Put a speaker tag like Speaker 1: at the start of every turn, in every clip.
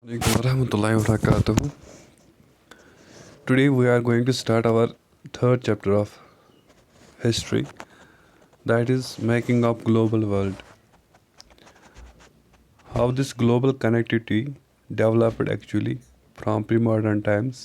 Speaker 1: Alaikum warahmatullahi wabarakatuh. Today we are going to start our third chapter of history, that is making up global world. How this global connectivity developed actually from pre-modern times.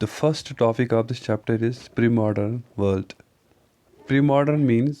Speaker 1: The first topic of this chapter is pre-modern world. Pre-modern means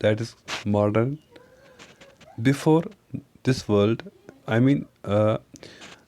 Speaker 1: that is modern. Before this world, I mean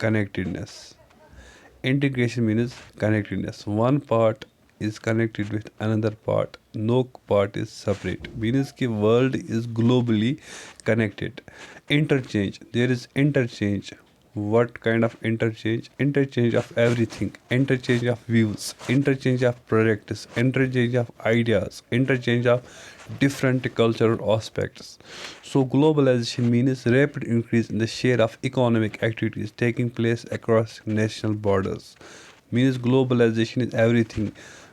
Speaker 1: connectedness. Integration means connectedness. One part is connected with another part. No part is separate. Means the world is globally connected. Interchange. There is interchange. What kind of interchange? Interchange of everything. Interchange of views. Interchange of products. Interchange of ideas. Interchange of different cultural aspects. So globalization means rapid increase in the share of economic activities taking place across national borders. Means globalization is everything.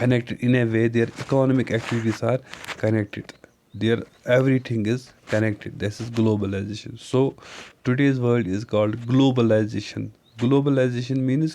Speaker 1: connected in a way. Their economic activities are connected. Their everything is connected. This is globalization. So today's world is called globalization. Globalization means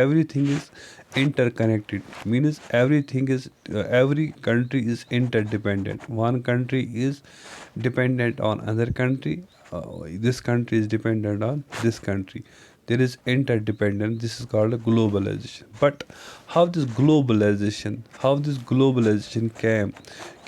Speaker 1: everything is interconnected. Means everything is every country is interdependent. One country is dependent on another country. This country is dependent on this country. There is interdependence. This is called a globalization. But how this globalization came,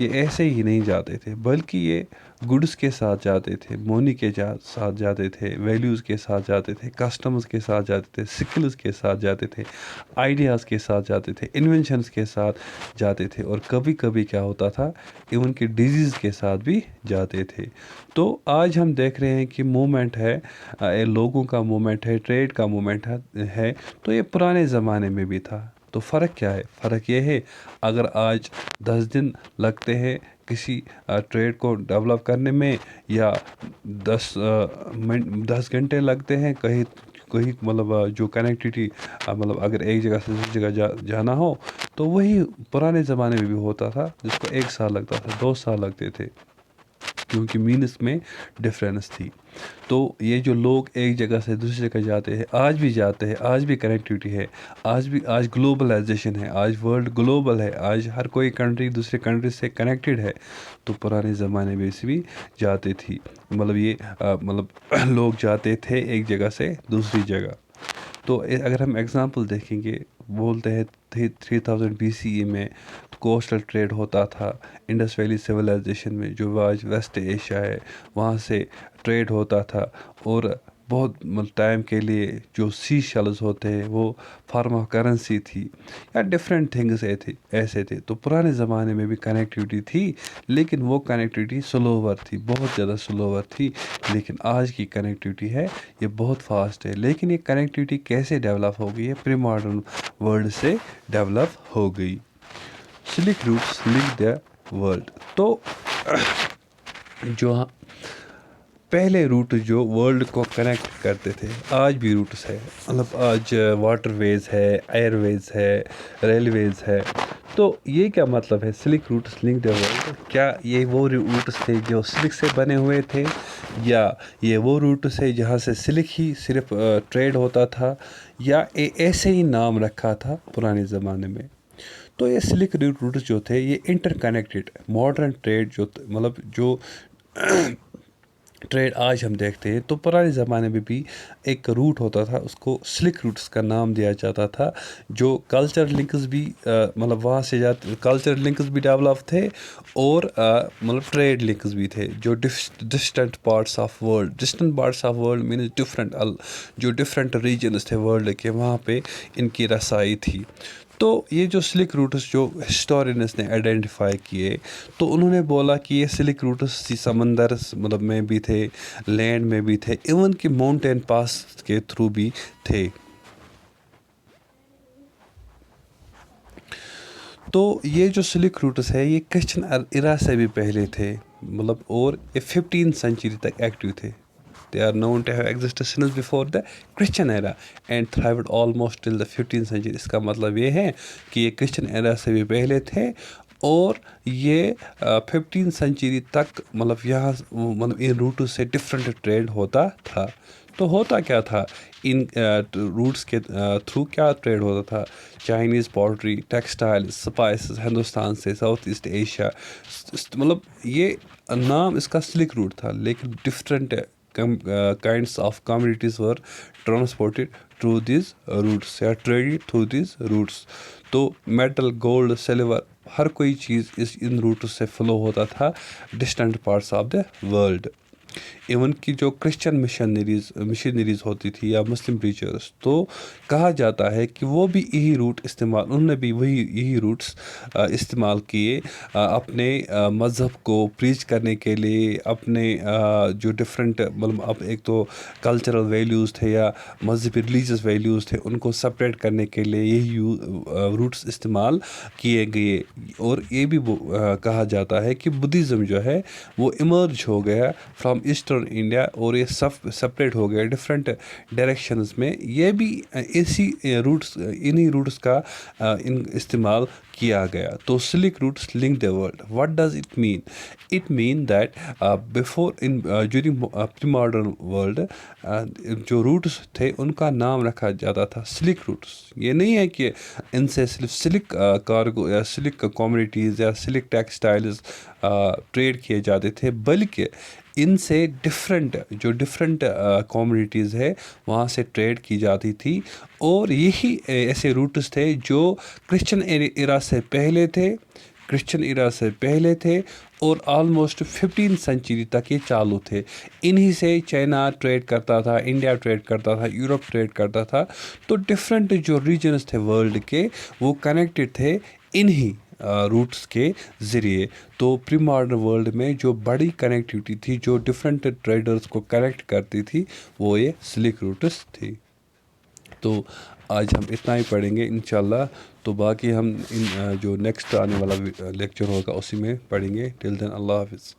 Speaker 1: یہ ایسے ہی نہیں جاتے تھے، بلکہ یہ goods کے ساتھ جاتے تھے، مونی کے ساتھ جاتے تھے، ویلیوز کے ساتھ جاتے تھے، کسٹمز کے ساتھ جاتے تھے، سکلز کے ساتھ جاتے تھے، آئیڈیاز کے ساتھ جاتے تھے، انوینشنز کے ساتھ جاتے تھے، اور کبھی کبھی کیا ہوتا تھا، ایون کہ ڈیزیز کے ساتھ بھی جاتے تھے۔ تو آج ہم دیکھ رہے ہیں کہ مومنٹ ہے، لوگوں کا مومنٹ ہے، ٹریڈ کا مومنٹ ہے، تو یہ پرانے زمانے میں بھی تھا۔ تو فرق کیا ہے؟ فرق یہ ہے، اگر آج 10 دن لگتے ہیں کسی ٹریڈ کو ڈیولپ کرنے میں، یا 10 گھنٹے لگتے ہیں کہیں مطلب جو کنیکٹیوٹی، مطلب اگر ایک جگہ سے دوسری جگہ جانا ہو، تو وہی پرانے زمانے میں بھی ہوتا تھا، جس کو 1 سال لگتا تھا، 2 سال لگتے تھے، کیونکہ مینس میں ڈفرینس تھی۔ تو یہ جو لوگ ایک جگہ سے دوسری جگہ جاتے ہیں، آج بھی جاتے ہیں، آج بھی کنیکٹیوٹی ہے، آج گلوبلائزیشن ہے، آج ورلڈ گلوبل ہے، آج ہر کوئی کنٹری دوسرے کنٹری سے کنیکٹڈ ہے۔ تو پرانے زمانے میں سے بھی جاتی تھی، مطلب یہ مطلب لوگ جاتے تھے ایک جگہ سے دوسری جگہ۔ تو اگر ہم اگزامپل دیکھیں گے، بولتے ہیں 3000 BCE میں کوسٹل ٹریڈ ہوتا تھا انڈس ویلی سویلائزیشن میں، جو آج ویسٹ ایشیا ہے، وہاں سے ٹریڈ ہوتا تھا، اور بہت ٹائم کے لیے جو سی شیلز ہوتے ہیں وہ فارم آف کرنسی تھی، یا ڈفرینٹ تھنگس ایسے تھے۔ تو پرانے زمانے میں بھی کنیکٹیوٹی تھی، لیکن وہ کنیکٹیوٹی سلوور تھی، بہت زیادہ سلوور تھی۔ لیکن آج کی کنیکٹیوٹی ہے یہ بہت فاسٹ ہے۔ لیکن یہ کنیکٹیوٹی کیسے ڈیولپ ہو گئی ہے؟ پری ماڈرن ورلڈ سے ڈیولپ ہو گئی۔ Silk routes link the world. تو جو پہلے روٹ جو ورلڈ کو کنیکٹ کرتے تھے، آج بھی روٹس ہے، مطلب آج واٹر ویز ہے، ایئر ویز ہے، ریلویز ہے۔ تو یہ کیا مطلب ہے silk routes link the world? کیا یہ وہ روٹس تھے جو سلک سے بنے ہوئے تھے، یا یہ وہ روٹس ہے جہاں سے سلک ہی صرف ٹریڈ ہوتا تھا، یا ایسے ہی نام رکھا تھا پرانے زمانے میں؟ تو یہ سلک روٹس جو تھے یہ انٹر کنیکٹڈ ماڈرن ٹریڈ مطلب جو ٹریڈ آج ہم دیکھتے ہیں، تو پرانے زمانے میں بھی ایک روٹ ہوتا تھا، اس کو سلک روٹس کا نام دیا جاتا تھا، جو کلچر لنکس بھی مطلب وہاں سے کلچر لنکس بھی ڈیولپ تھے، اور مطلب ٹریڈ لنکس بھی تھے، جو distant parts of world means جو ڈفرینٹ ریجنس تھے ورلڈ کے، وہاں پہ ان کی رسائی تھی۔ تو یہ جو سلک روٹس جو ہسٹورینس نے آئیڈینٹیفائی کیے، تو انہوں نے بولا کہ یہ سلک روٹس سمندر مطلب میں بھی تھے، لینڈ میں بھی تھے، ایون کہ ماؤنٹین پاس کے تھرو بھی تھے۔ تو یہ جو سلک روٹس ہے یہ کرسچن ایرا سے بھی پہلے تھے، مطلب، اور یہ 15 سینچری تک ایکٹیو تھے۔ They are known to have existed since before the Christian era and thrived almost till the 15th century۔ اس کا مطلب یہ ہے کہ یہ کرسچن ایرا سے بھی پہلے تھے، اور یہ 15 سینچری تک مطلب یہاں مطلب ان روٹس سے ڈفرینٹ ٹریڈ ہوتا تھا۔ تو ہوتا کیا تھا ان روٹس کے تھرو؟ کیا ٹریڈ ہوتا تھا؟ Chinese pottery, textile, spices Hindustan سے، ساؤتھ ایسٹ ایشیا، مطلب یہ نام اس کا سلک روٹ تھا، لیکن different kinds of commodities were transported through these routes یا traded through these routes۔ تو میٹل، گولڈ، سلور، ہر کوئی چیز ان روٹس سے فلو ہوتا تھا distant parts of the world. Even کہ جو کرسچن مشنریز ہوتی تھی یا مسلم پریچرس، تو کہا جاتا ہے کہ وہ بھی یہی روٹ انہوں نے بھی یہی روٹس استعمال کیے اپنے مذہب کو پریچ کرنے کے لیے، اپنے جو ڈفرینٹ مطلب اب ایک تو کلچرل ویلیوز تھے یا مذہبی ریلیجیس ویلیوز تھے، ان کو سپریٹ کرنے کے لیے یہی روٹس استعمال کیے گئے۔ اور یہ بھی کہا جاتا ہے کہ بدھزم جو ہے وہ ایمرج ہو گیا فرام ایسٹرن انڈیا، اور یہ سپریٹ ہو گیا ڈفرینٹ ڈائریکشنز میں۔ یہ بھی انہی روٹس کا استعمال کیا گیا۔ تو silk routes link the world. What does it mean? It mean that before during pre modern world جو روٹس تھے ان کا نام رکھا جاتا تھا سلک روٹس۔ یہ نہیں ہے کہ ان سے صرف سلک کارگو یا سلک کمیونٹیز یا سلک ٹیکسٹائلز ٹریڈ کیے جاتے تھے، بلکہ ان سے ڈفرینٹ کمیونٹیز ہے وہاں سے ٹریڈ کی جاتی تھی، اور یہی ایسے روٹس تھے جو کرسچن ایرا سے پہلے تھے، کرسچن ایرا سے پہلے تھے اور آلموسٹ 15 سنچری تک یہ چالو تھے. انہی سے چائنا ٹریڈ کرتا تھا, انڈیا ٹریڈ کرتا تھا, یورپ ٹریڈ کرتا تھا. تو ڈفرینٹ جو ریجنز تھے ورلڈ کے وہ کنیکٹڈ تھے انہی روٹس کے ذریعے. تو پری ماڈرن ورلڈ میں جو بڑی کنیکٹیوٹی تھی, جو ڈفرینٹ ٹریڈرز کو کنیکٹ کرتی تھی, وہ یہ سلک روٹس تھی. تو آج ہم اتنا ہی پڑھیں گے انشاءاللہ. تو باقی ہم جو نیکسٹ آنے والا لیکچر ہوگا اسی میں پڑھیں گے. ٹل دین اللہ حافظ.